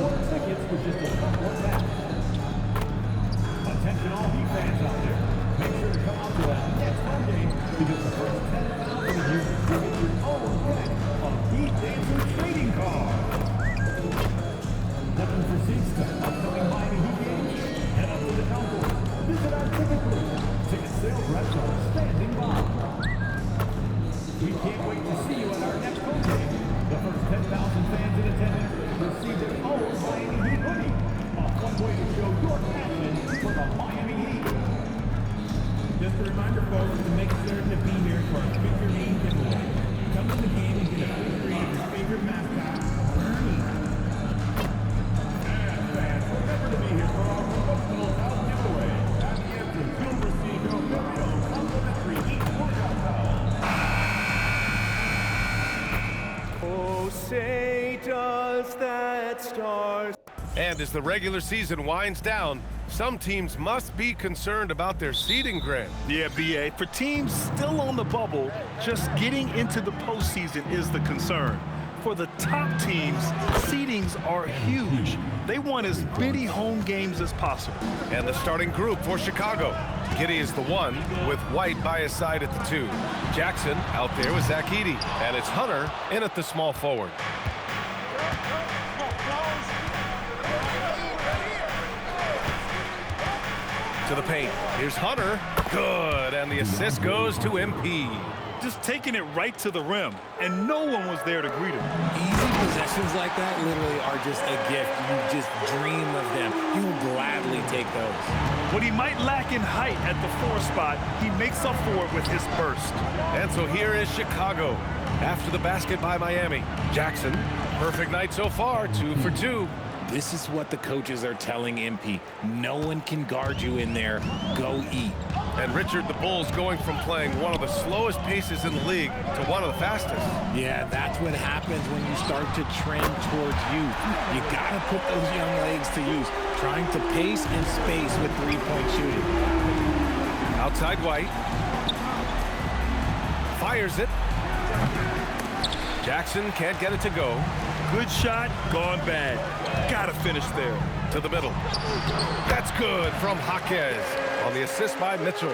tickets for just a couple of minutes. Attention all Heat fans out there. Make sure to come out to that next home game because the first 10,000 of you will get your own pick of Heat Dancer trading card. Looking for seats to upcoming Miami Heat games? Head up to the counter. Visit our ticket booth. Ticket sales reps are standing by. We can't wait to see you at our next home game. The first 10,000 fans in attendance receive their own Miami Heat hoodie. A fun way to show your passion for the Miami Heat. Just a reminder, folks, to make certain to be here for our Pick Your Name giveaway. Come to the game and get a picture of your favorite mascot, Ernie. And fans, remember to be here for our promotional towel giveaway. At the entrance, you'll receive your very own complimentary Heat workout towel. Oh, say does that star... And as the regular season winds down, some teams must be concerned about their seeding, Grant. Yeah, B.A. For teams still on the bubble, just getting into the postseason is the concern. For the top teams, seedings are huge. They want as many home games as possible. And the starting group for Chicago. Giddey is the 1, with White by his side at the 2. Jackson out there with Zach Edey. And it's Hunter in at the small forward. To the paint. Here's Hunter. Good. And the assist goes to MP. Just taking it right to the rim, and no one was there to greet him. Easy possessions like that literally are just a gift. You just dream of them. You will gladly take those. What he might lack in height at the 4 spot, he makes up for it with his burst. And so here is Chicago. After the basket by Miami. Jackson, perfect night so far, 2 for 2. This is what the coaches are telling MP. No one can guard you in there. Go eat. And Richard, the Bulls going from playing one of the slowest paces in the league to one of the fastest. Yeah, that's what happens when you start to trend towards youth. You got to put those young legs to use, trying to pace and space with three-point shooting. Outside White. Fires it. Jackson can't get it to go. Good shot, gone bad. Gotta finish there. To the middle. That's good from Jaquez on the assist by Mitchell.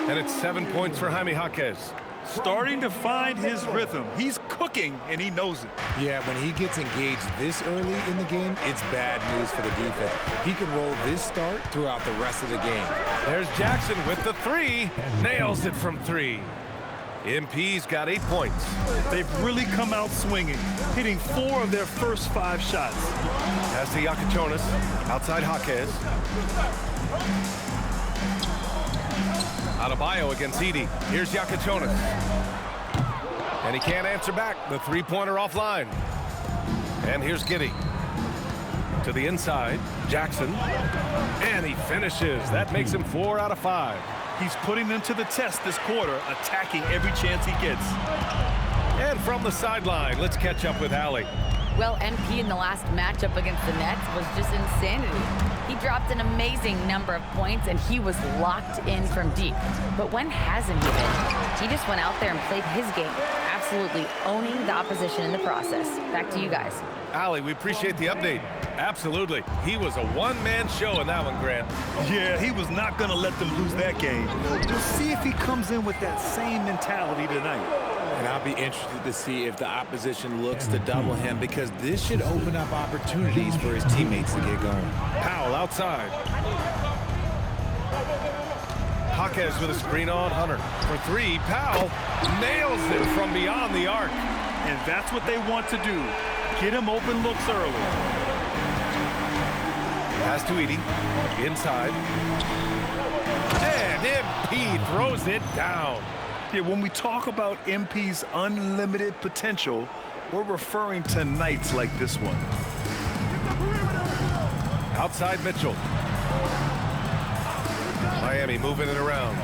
And it's 7 points for Jaime Jaquez. Starting to find his rhythm. He's cooking, and he knows it. Yeah, when he gets engaged this early in the game, it's bad news for the defense. He can roll this start throughout the rest of the game. There's Jackson with the 3. Nails it from 3. MP's got 8 points. They've really come out swinging, hitting 4 of their first 5 shots. Pass to Yakichonis, outside Jaquez. Adebayo against Edey. Here's Yakichonis. And he can't answer back. The three-pointer offline. And here's Giddey. To the inside, Jackson. And he finishes. That makes him 4 out of 5. He's putting them to the test this quarter, attacking every chance he gets. And from the sideline, let's catch up with Allie. Well, MP in the last matchup against the Nets was just insanity. He dropped an amazing number of points, and he was locked in from deep. But when hasn't he been? He just went out there and played his game, absolutely owning the opposition in the process. Back to you guys. Allie, we appreciate the update. Absolutely. He was a one-man show in that one, Grant. Yeah, he was not going to let them lose that game. We'll see if he comes in with that same mentality tonight. And I'll be interested to see if the opposition looks to double him, because this should open up opportunities for his teammates to get going. Powell outside. Jaquez with a screen on Hunter. For 3, Powell nails it from beyond the arc. And that's what they want to do. Get him open looks early. Pass to Edey. Inside. And MP throws it down. Yeah, when we talk about MP's unlimited potential, we're referring to nights like this one. Outside Mitchell. Miami moving it around.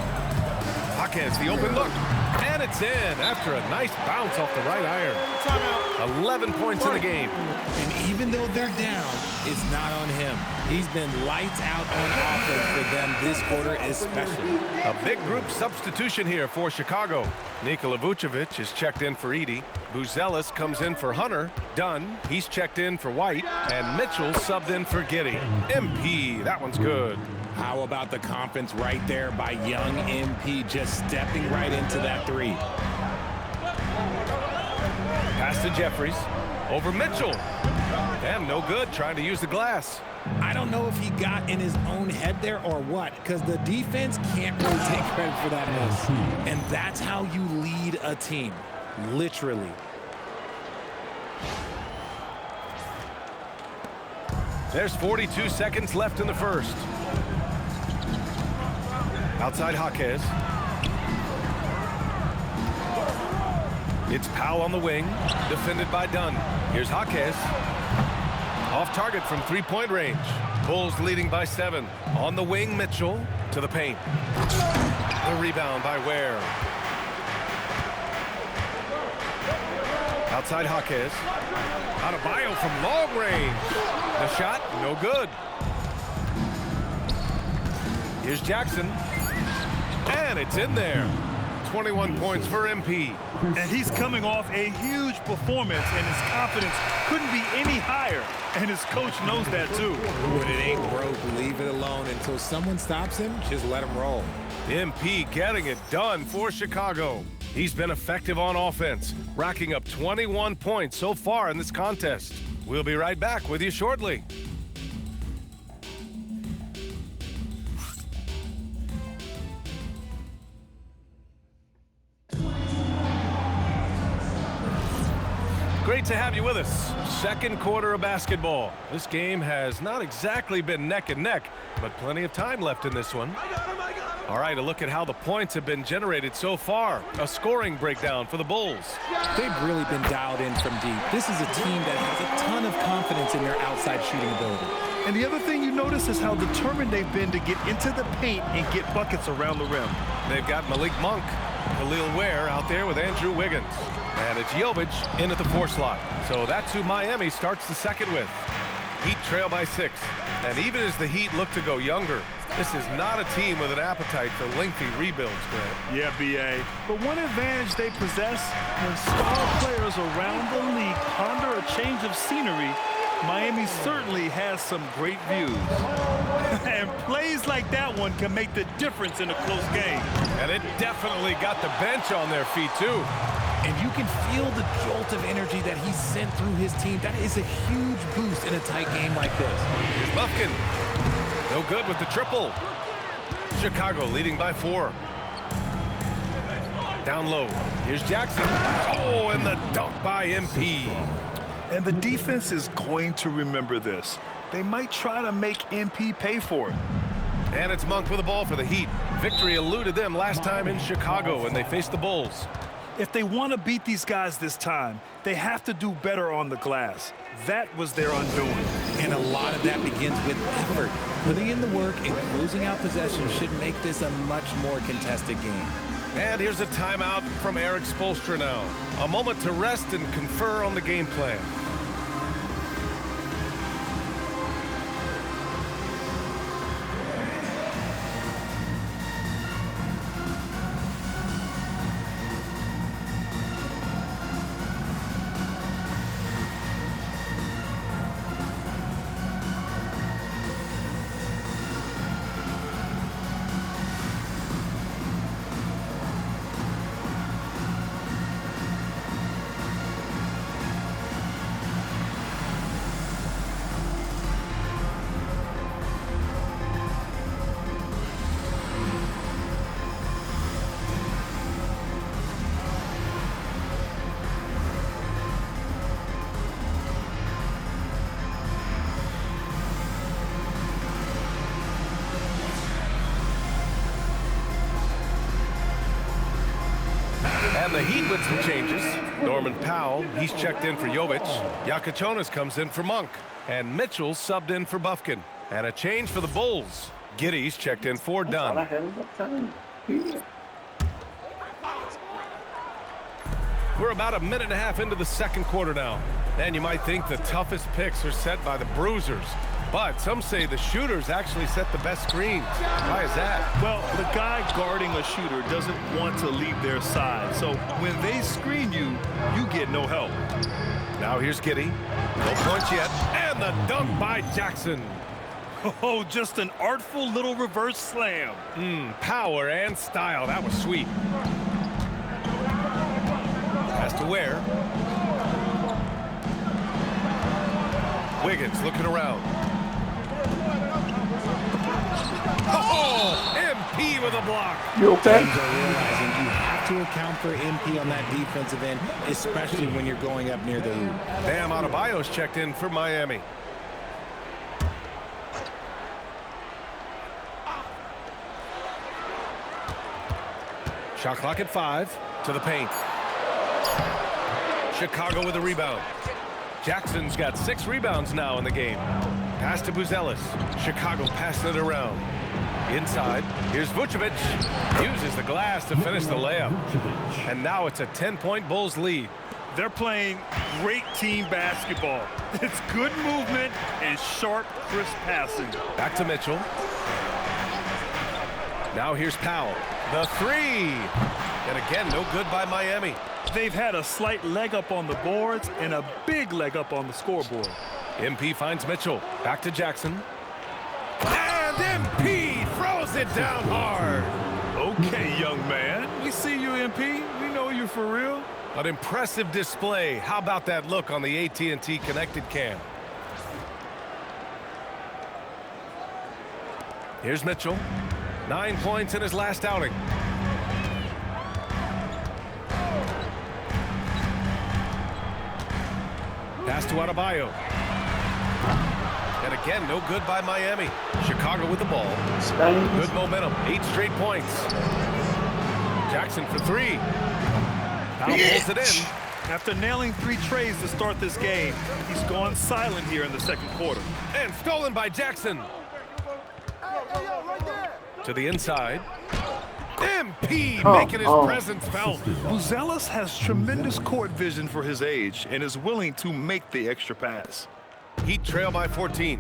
Jaquez, the open look. And it's in after a nice bounce off the right iron. 11 points in the game. And even though they're down, it's not on him. He's been lights out on offense for them this quarter especially. A big group substitution here for Chicago. Nikola Vucevic is checked in for Edey. Buzelis comes in for Hunter. Dunn, he's checked in for White. And Mitchell subbed in for Giddey. MP, that one's good. How about the confidence right there by young MP just stepping right into that three. Pass to Jeffries. Over Mitchell. And no good, trying to use the glass. I don't know if he got in his own head there or what, because the defense can't really take credit for that miss. And that's how you lead a team, literally. There's 42 seconds left in the first. Outside Jaquez. It's Powell on the wing, defended by Dunn. Here's Jaquez. Off target from three-point range. Bulls leading by 7. On the wing, Mitchell to the paint. The rebound by Ware. Outside Jaquez. Adebayo from long range. The shot, no good. Here's Jackson. And it's in there. 21 points for MP. And he's coming off a huge performance, and his confidence couldn't be any higher. And his coach knows that, too. When it ain't broke, leave it alone until someone stops him. Just let him roll. MP getting it done for Chicago. He's been effective on offense, racking up 21 points so far in this contest. We'll be right back with you shortly. Great to have you with us. Second quarter of basketball. This game has not exactly been neck and neck, but plenty of time left in this one. All right, a look at how the points have been generated so far. A scoring breakdown for the Bulls. They've really been dialed in from deep. This is a team that has a ton of confidence in their outside shooting ability. And the other thing you notice is how determined they've been to get into the paint and get buckets around the rim. They've got Malik Monk, Khalil Ware out there with Andrew Wiggins. And it's Jovic in at the 4 slot. So that's who Miami starts the second with. Heat trail by 6. And even as the Heat look to go younger, this is not a team with an appetite for lengthy rebuilds, Grant. Yeah, B.A. But one advantage they possess, when star players around the league ponder a change of scenery, Miami certainly has some great views. And plays like that one can make the difference in a close game. And it definitely got the bench on their feet, too. And you can feel the jolt of energy that he sent through his team. That is a huge boost in a tight game like this. Here's Bufkin. No good with the triple. Chicago leading by 4. Down low. Here's Jackson. Oh, and the dunk by MP. And the defense is going to remember this. They might try to make MP pay for it. And it's Monk with the ball for the Heat. Victory eluded them last time in Chicago when they faced the Bulls. If they want to beat these guys this time, they have to do better on the glass. That was their undoing. And a lot of that begins with effort. Putting in the work and closing out possessions should make this a much more contested game. And here's a timeout from Eric Spoelstra now. A moment to rest and confer on the game plan. And the Heat with some changes. Norman Powell, he's checked in for Jovic. Yakachonis comes in for Monk. And Mitchell subbed in for Bufkin. And a change for the Bulls. Giddey's checked in for Dunn. We're about a minute and a half into the second quarter now. And you might think the toughest picks are set by the bruisers. But some say the shooters actually set the best screens. Why is that? Well, the guy guarding a shooter doesn't want to leave their side. So when they screen you, you get no help. Now here's Giddey. No points yet. And the dunk by Jackson. Oh, just an artful little reverse slam. Power and style. That was sweet. Pass to Ware. Wiggins looking around. Oh, MP with a block. You okay? Teams are realizing you have to account for MP on that defensive end, especially when you're going up near the hoop. Bam Adebayo's checked in for Miami. Shot clock at 5. To the paint. Chicago with a rebound. Jackson's got 6 rebounds now in the game. Pass to Buzelis. Chicago passing it around. Inside. Here's Vucevic. Uses the glass to finish the layup. And now it's a 10-point Bulls lead. They're playing great team basketball. It's good movement and sharp, crisp passing. Back to Mitchell. Now here's Powell. The 3. And again, no good by Miami. They've had a slight leg up on the boards and a big leg up on the scoreboard. MP finds Mitchell. Back to Jackson. And MP throws it down hard. Okay, young man. We see you, MP. We know you for real. An impressive display. How about that look on the AT&T connected cam? Here's Mitchell. 9 points in his last outing. Pass to Adebayo. And again, no good by Miami. Chicago with the ball. Good momentum. 8 straight points. Jackson for 3. Powell pulls it in. After nailing 3 trays to start this game, he's gone silent here in the second quarter. And stolen by Jackson. To the inside. MP making his presence felt. Buzelis has tremendous court vision for his age and is willing to make the extra pass. Heat trail by 14.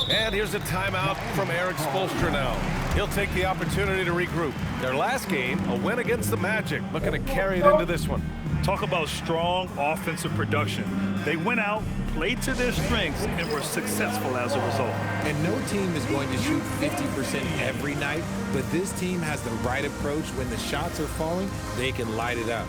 And here's a timeout from Eric Spoelstra now. He'll take the opportunity to regroup. Their last game, a win against the Magic, looking to carry it into this one. Talk about strong offensive production. They went out, played to their strengths, and were successful as a result. And no team is going to shoot 50% every night, but this team has the right approach. When the shots are falling, they can light it up.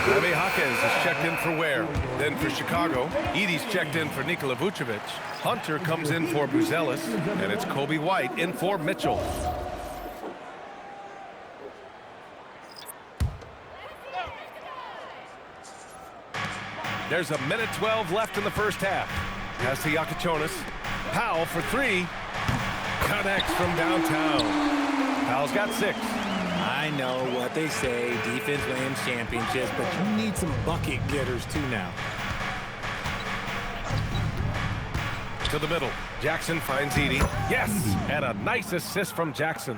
Jaime Jaquez is checked in for Ware. Then for Chicago, Edey's checked in for Nikola Vucevic. Hunter comes in for Buzelis. And it's Kobe White in for Mitchell. There's 1:12 left in the first half. Pass to Yakatonis. Powell for 3. Connects from downtown. Powell's got 6. I know what they say, defense wins championships, but you need some bucket getters too now. To the middle. Jackson finds Edey. Yes! And a nice assist from Jackson.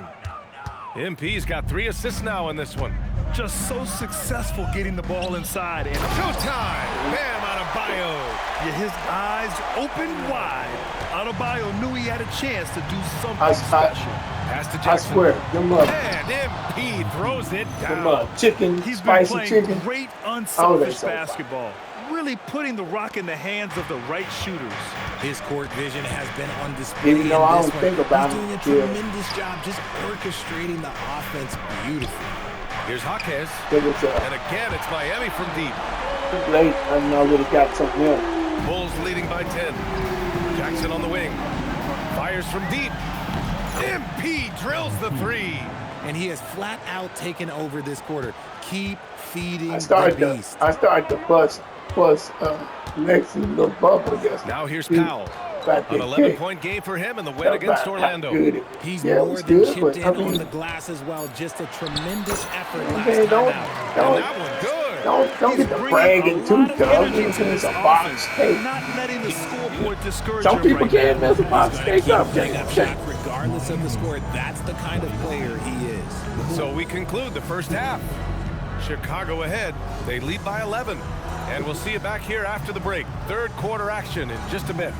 MP's got 3 assists now in this one. Just so successful getting the ball inside. And Showtime! Bam Adebayo. Yeah, his eyes opened wide. Adebayo knew he had a chance to do something special. Pass to I Jackson. swear, them up, And MP throws it them down. chicken, He's been spicy playing chicken. great Oh, unselfish they so basketball, really putting the rock in the hands of the right shooters. His court vision has been on display Even in though I this don't one. think about He's him, doing a yeah. tremendous job just orchestrating the offense beautifully. Here's Jaquez. It was And again, it's Miami from deep. too late. I know I would have got something else. Bulls leading by 10. Jackson on the wing. Fires from deep. MP drills the three. And he has flat out taken over this quarter. Keep feeding I the started beast. to plus Lexi little bubble against. Now here's Powell. Back An there. 11-point game for him in the win against Orlando. He's Yeah, it more was than good, chipped but, in I mean, on the glass as well. Just a tremendous effort last Okay, time out. And that one good. Don't get the Bringing bragging a too lot of tough. energy to It's this a box offense, steak. not letting the scoreboard discourage Some him people right can't now. mess a box He's gonna steak up. keep putting up shots regardless of the score. That's the kind of player he is. So we conclude the first half. Chicago ahead. They lead by 11. And we'll see you back here after the break. Third quarter action in just a bit.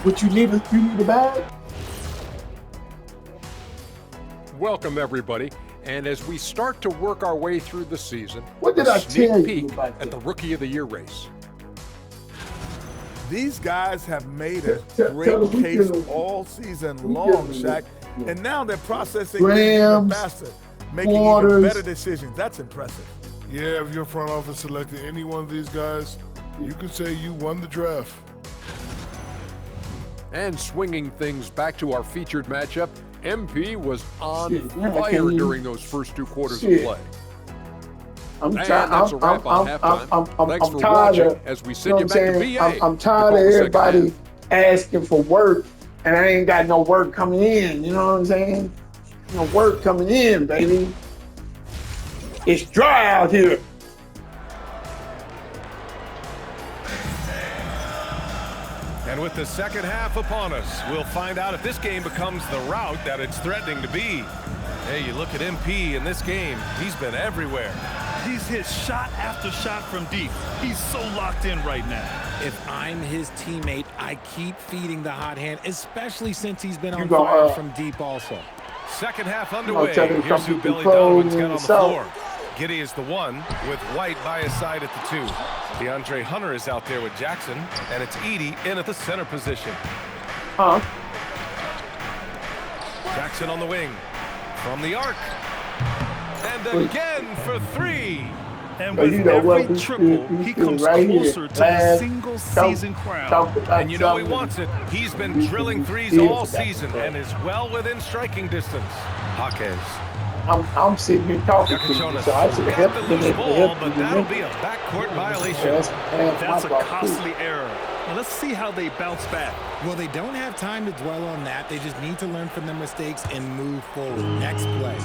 What you need a bag? Welcome, everybody. And as we start to work our way through the season, What did a I sneak tell you peek about at that? the Rookie of the Year race. These guys have made a Tell great them we case can- all season we long, can- Shaq. yeah. And now they're processing things even Grams, faster, making even Waters. better decisions. That's impressive. Yeah, if your front office selected any one of these guys, you can say you won the draft. And swinging things back to our featured matchup, MP was on Shit, man, I fire can't even- during those first two quarters Shit. of play. I'm And tired. that's a wrap on halftime. Thanks for watching as we send you back to BA. I'm to tired call of the second everybody half. asking for work, and I ain't got no work coming in. You know what I'm saying? No work coming in, baby. It's dry out here. And with the second half upon us, we'll find out if this game becomes the route that it's threatening to be. Hey, you look at MP in this game, he's been everywhere. He's hit shot after shot from deep. He's so locked in right now. If I'm his teammate, I keep feeding the hot hand, especially since he's been on gonna, fire from deep also. Second half underway. tell him Here's who something Billy control Donovan's got on the himself. floor. Giddy is the one, with White by his side at the two. DeAndre Hunter is out there with Jackson, and it's Edey in at the center position. Huh? Jackson on the wing. From the arc. And again for three. And But with you know what? every We triple, stood he comes right here. closer to the Last single talk- season crown. talk about And you know he something. wants it. He's been drilling threes Yeah, all that's season right. and is well within striking distance. Jaquez. I'm sitting here talking to you, Jonas so I should have got helped the him. loose ball, but that'll be a backcourt violation. That's a fault, too. costly error. Now let's see how they bounce back. Well, they don't have time to dwell on that. They just need to learn from their mistakes and move forward. Next play.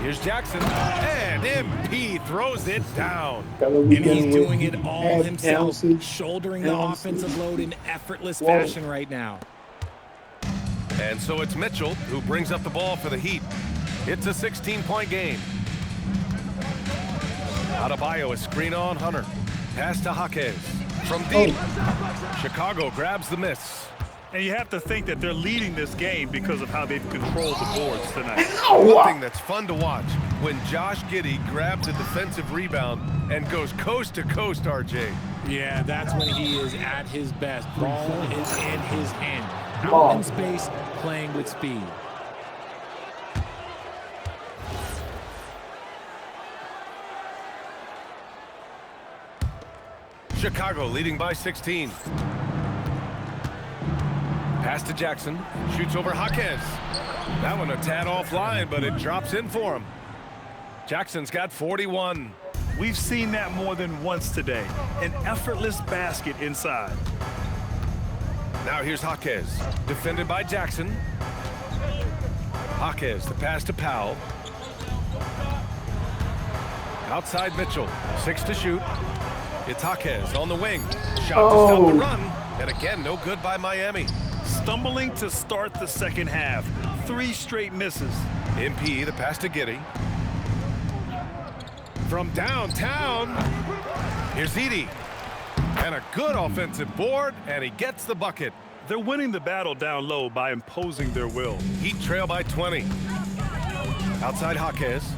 Here's Jackson. And MP throws it down. And he's doing it all himself, shouldering the offensive load in effortless fashion right now. And so it's Mitchell who brings up the ball for the Heat. It's a 16-point game. Adebayo, a screen on Hunter. Pass to Jaquez. From deep. Chicago grabs the miss. And you have to think that they're leading this game because of how they've controlled the boards tonight. One thing that's fun to watch, when Josh Giddey grabs a defensive rebound and goes coast to coast, RJ. Yeah, that's when he is at his best. Ball is in his hand. Out in space, playing with speed. Chicago leading by 16. Pass to Jackson. Shoots over Jaquez. That one a tad offline, but it drops in for him. Jackson's got 41. We've seen that more than once today. An effortless basket inside. Now here's Jaquez. Defended by Jackson. Jaquez, the pass to Powell. Outside Mitchell. 6 to shoot. It's Jaquez on the wing. Shot to stop the run. And again, no good by Miami. Stumbling to start the second half. 3 straight misses. MP, the pass to Giddey. From downtown, here's Edey. And a good offensive board, and he gets the bucket. They're winning the battle down low by imposing their will. Heat trail by 20. Outside Jaquez.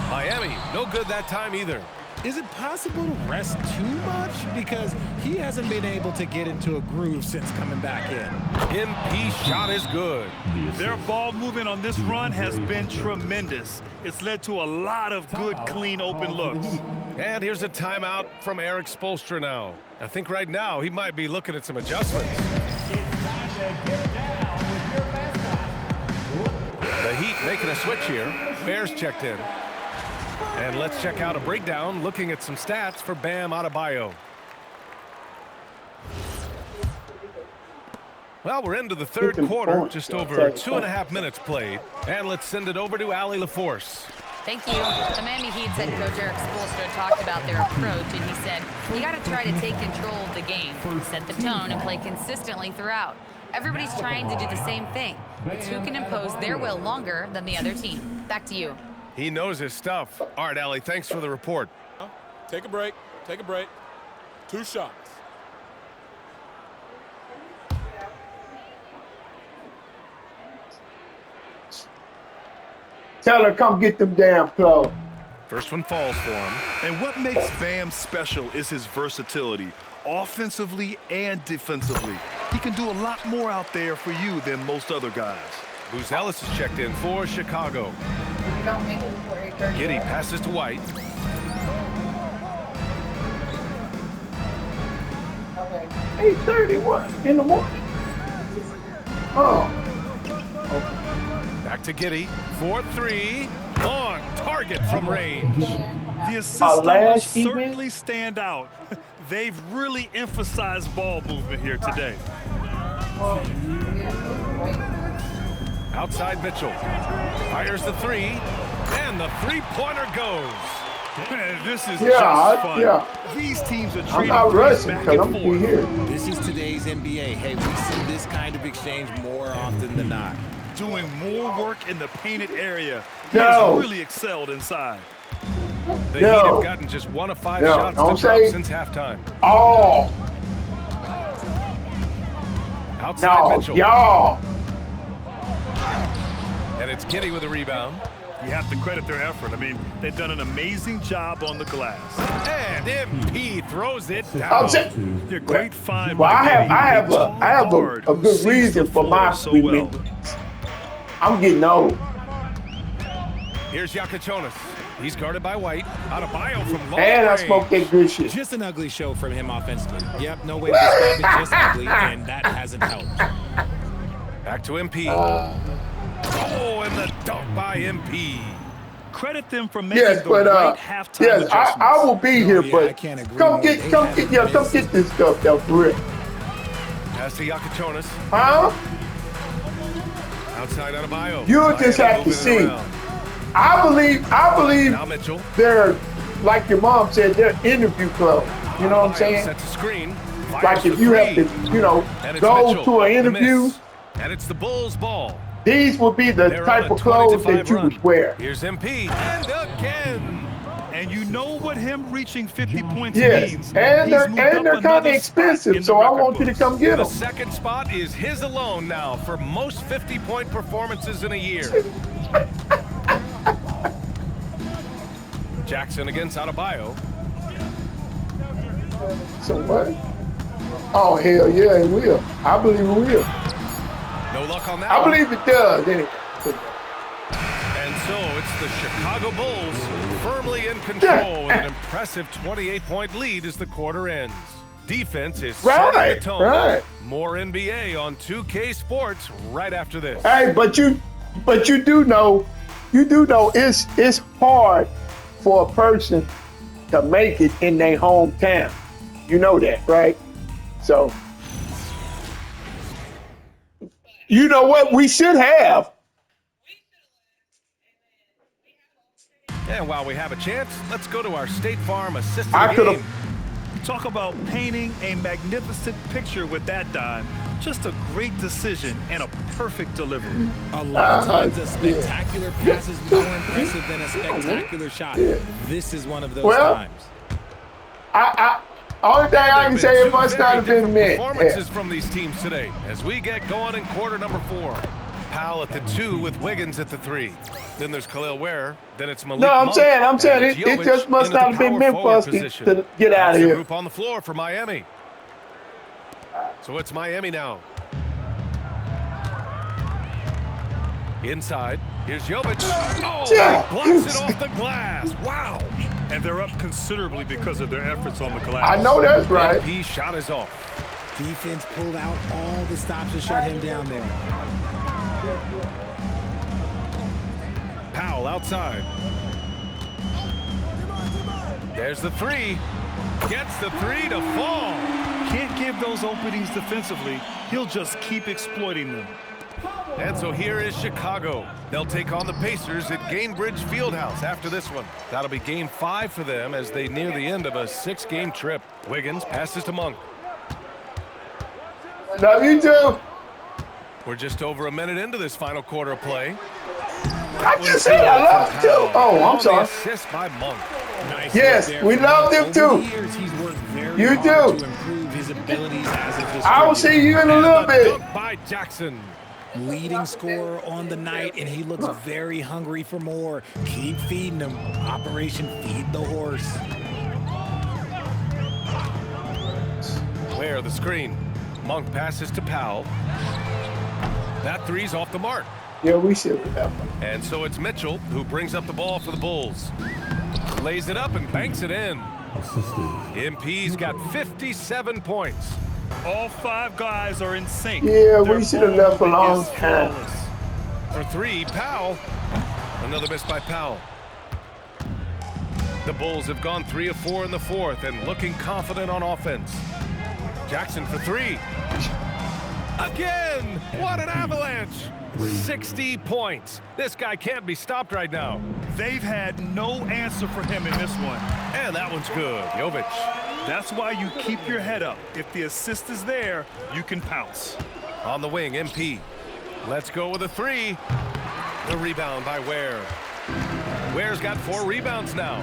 Miami, no good that time either. Is it possible to rest too much? Because he hasn't been able to get into a groove since coming back in. MP shot is good. Their ball movement on this run has been tremendous. It's led to a lot of good, clean, open looks. And here's a timeout from Eric Spoelstra now. I think right now he might be looking at some adjustments. The Heat making a switch here. Bears checked in. And let's check out a breakdown looking at some stats for Bam Adebayo. Well, we're into the third quarter, just over 2.5 minutes played. And let's send it over to Allie LaForce. Thank you. The Miami Heat's head coach Eric Spoelstra talked about their approach, and he said, you got to try to take control of the game, set the tone, and play consistently throughout. Everybody's trying to do the same thing. It's who can impose their will longer than the other team. Back to you. He knows his stuff. All right, Allie, thanks for the report. Take a break. Take a break. 2 shots. Tell her, come get them damn clothes. First one falls for him. And what makes Bam special is his versatility, offensively and defensively. He can do a lot more out there for you than most other guys. Buzelis is checked in for Chicago. Giddey passes to White. Okay. 8:31 in the morning. Oh. Back to Giddey. 4-3. On target from range. The assist numbers certainly stand out. They've really emphasized ball movement here today. Outside Mitchell. Fires the 3. And the 3-pointer goes. Man, this is just fun. Yeah. These teams are I'm trading not rushing back because and I'm forth. here. This is today's NBA. Hey, we see this kind of exchange more often than not. Doing more work in the painted area. No. He has really excelled inside. The Heat have gotten just 1 of 5 shots to drop since halftime. Oh. Outside Mitchell. Y'all. And it's Giddey with a rebound. You have to credit their effort. I mean, they've done an amazing job on the glass. And MP throws it down. You're great find. Well, I have a good reason for my remembrance. I'm getting old. Here's Yakachonis. He's guarded by White. Adebayo from long And I range. smoked that good shit. Just an ugly show from him offensively. Yep, no way to describe it, just ugly, and that hasn't helped. Back to MP. Oh, and the dunk by MP. Credit them for making the right halftime adjustments. I will be here, I but can't agree come more. get this stuff down for real. Pass to Yakachonis. Huh? Outside Adebayo. You'll just have to see. Around. I believe Now Mitchell. they're, like your mom said, they're interview clubs. You know what I'm saying? Sets a screen. Like if you have to, go Mitchell, to an interview, and it's the Bulls' ball. these would be the They're type on a of clothes 20-5 that you run. would wear. Here's MP. And again. And you know what him reaching 50 points Yes, means. and He's they're moved up kind of another spot expensive, in so the I record want you to books. come get The them. second spot is his alone now for most 50-point performances in a year. Jackson against Adebayo. So what? Oh hell yeah, it will. I believe it will. No luck on that I one. believe it does. Anyway. And so it's the Chicago Bulls firmly in control with an impressive 28-point lead as the quarter ends. Defense is setting the tone. Right. More NBA on 2K Sports right after this. Hey, but you do know it's hard for a person to make it in their hometown. You know that, right? So, you know what we should have? And while we have a chance, let's go to our State Farm assist I of the could've- game. Talk about painting a magnificent picture with that dime. Just a great decision and a perfect delivery. A lot of times a spectacular pass is more impressive than a spectacular shot. This is one of those times. Only thing I can say, it Two must very not have been different meant. performances from these teams today as we get going in quarter number 4. Powell at the 2 with Wiggins at the 3. Then there's Khalil Ware. Then it's Malik No, I'm Monk, saying and it's it Jovic just must into not the have been power meant for forward us position. to get out That's of the here. group on the floor for Miami. So it's Miami now. Inside, here's Jovic. Oh, he blocks it off the glass. Wow. And they're up considerably because of their efforts on the glass. I know that's right. MP shot is off. Defense pulled out all the stops to shut him down there. Powell outside. There's the 3. Gets the 3 to fall. Can't give those openings defensively. He'll just keep exploiting them. And so here is Chicago. They'll take on the Pacers at Gainbridge Fieldhouse after this one. That'll be game 5 for them as they near the end of a 6-game trip. Wiggins passes to Monk. Love you too. We're just over a minute into this final quarter of play. I just said I love you too. Oh, I'm sorry. Assist by Monk. Nice Yes, work there we from love him. him too. Over the years, he's worked very You hard do. to improve his abilities as a distributor. I will see you in a And little the bit. dunk by Jackson. Leading scorer on the night, and he looks very hungry for more. Keep feeding him. Operation Feed the Horse. Where the screen. Monk passes to Powell. That 3's off the mark. Yeah, we should with that one. And so it's Mitchell who brings up the ball for the Bulls. Lays it up and banks it in. MP's got 57 points. All 5 guys are in sync. Yeah, Their we should have left a ball long is time. flawless. For 3, Powell. Another miss by Powell. The Bulls have gone 3 of 4 in the 4th and looking confident on offense. Jackson for 3. Again! What an avalanche! 60 points. This guy can't be stopped right now. They've had no answer for him in this one. And that one's good. Jovic. That's why you keep your head up. If the assist is there, you can pounce. On the wing, MP. Let's go with a 3. The rebound by Ware. Ware's got 4 rebounds now.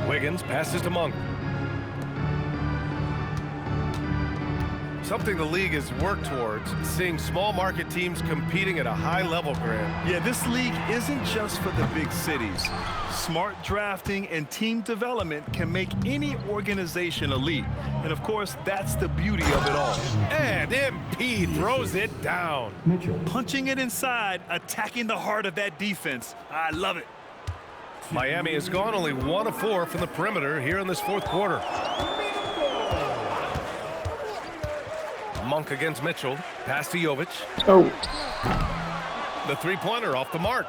Wiggins passes to Monk. Something the league has worked towards, seeing small market teams competing at a high level, Grant. Yeah, this league isn't just for the big cities. Smart drafting and team development can make any organization elite. And of course, that's the beauty of it all. And MP throws it down. Punching it inside, attacking the heart of that defense. I love it. Miami has gone only 1 of 4 from the perimeter here in this 4th quarter. Monk against Mitchell. Pass to Jovic. Oh, The 3-pointer off the mark.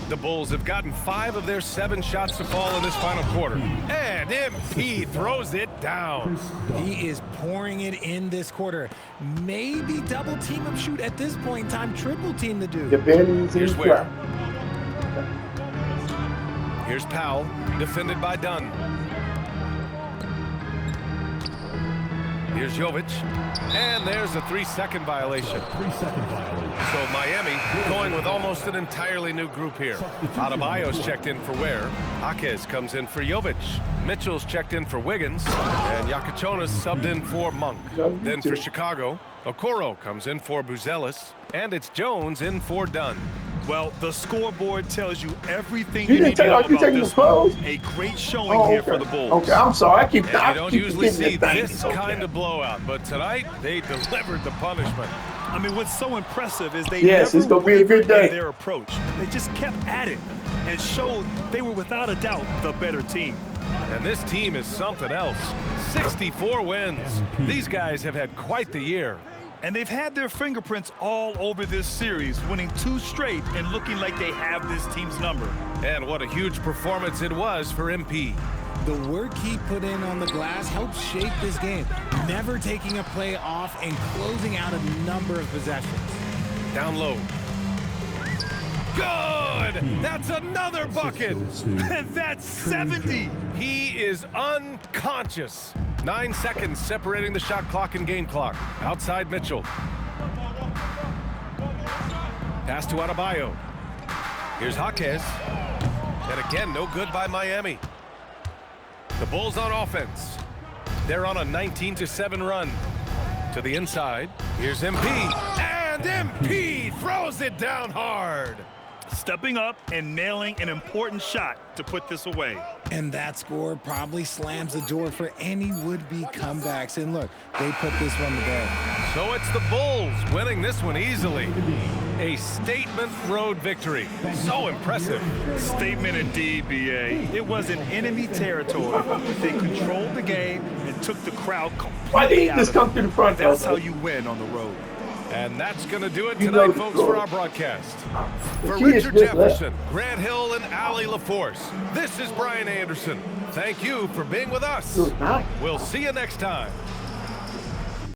The Bulls have gotten 5 of their 7 shots to fall in this final quarter. And MP throws it down. He is pouring it in this quarter. Maybe double team him, shoot at this point in time, triple team the dude. the Benny's in Here's the Ware. crowd. Here's Powell, defended by Dunn. Here's Jovic. And there's a 3-second violation. 3-second violation. So Miami going with almost an entirely new group here. Adebayo's checked in for Ware. Jaquez comes in for Jovic. Mitchell's checked in for Wiggins. And Yakachonis subbed in for Monk. Then for Chicago, Okoro comes in for Buzelis. And it's Jones in for Dunn. Well, the scoreboard tells you everything You you didn't need to take- know are you about taking this the clothes? one. A great showing Oh, here okay. for the Bulls. Okay, I'm sorry. I keep And you don't usually see forgetting this thing. kind of blowout, but tonight they delivered the punishment. I mean, what's so impressive is they Yes, never it's gonna be a good wavered in day. their approach. They just kept at it and showed they were without a doubt the better team. And this team is something else. 64 wins. These guys have had quite the year. And they've had their fingerprints all over this series, winning 2 straight and looking like they have this team's number. And what a huge performance it was for MP. The work he put in on the glass helped shape this game, never taking a play off and closing out a number of possessions. Down low. Good! That's another bucket! And that's 70. He is unconscious. 9 seconds separating the shot clock and game clock. Outside Mitchell. Pass to Adebayo. Here's Jaquez. And again, no good by Miami. The Bulls on offense. They're on a 19-7 run. To the inside. Here's MP. And MP throws it down hard. Stepping up and nailing an important shot to put this away. And that score probably slams the door for any would-be comebacks. And look, they put this one to bed. So it's the Bulls winning this one easily. A statement road victory. So impressive. Statement indeed, BA. It was in enemy territory. They controlled the game and took the crowd Why did completely he out just of come it. to the front? That's how you win on the road. And that's going to do it You know tonight, the folks, score. for our broadcast. For key is Richard just left. Jefferson, Grant Hill, and Allie LaForce, this is Brian Anderson. Thank you for being with us. Good night. We'll see you next time.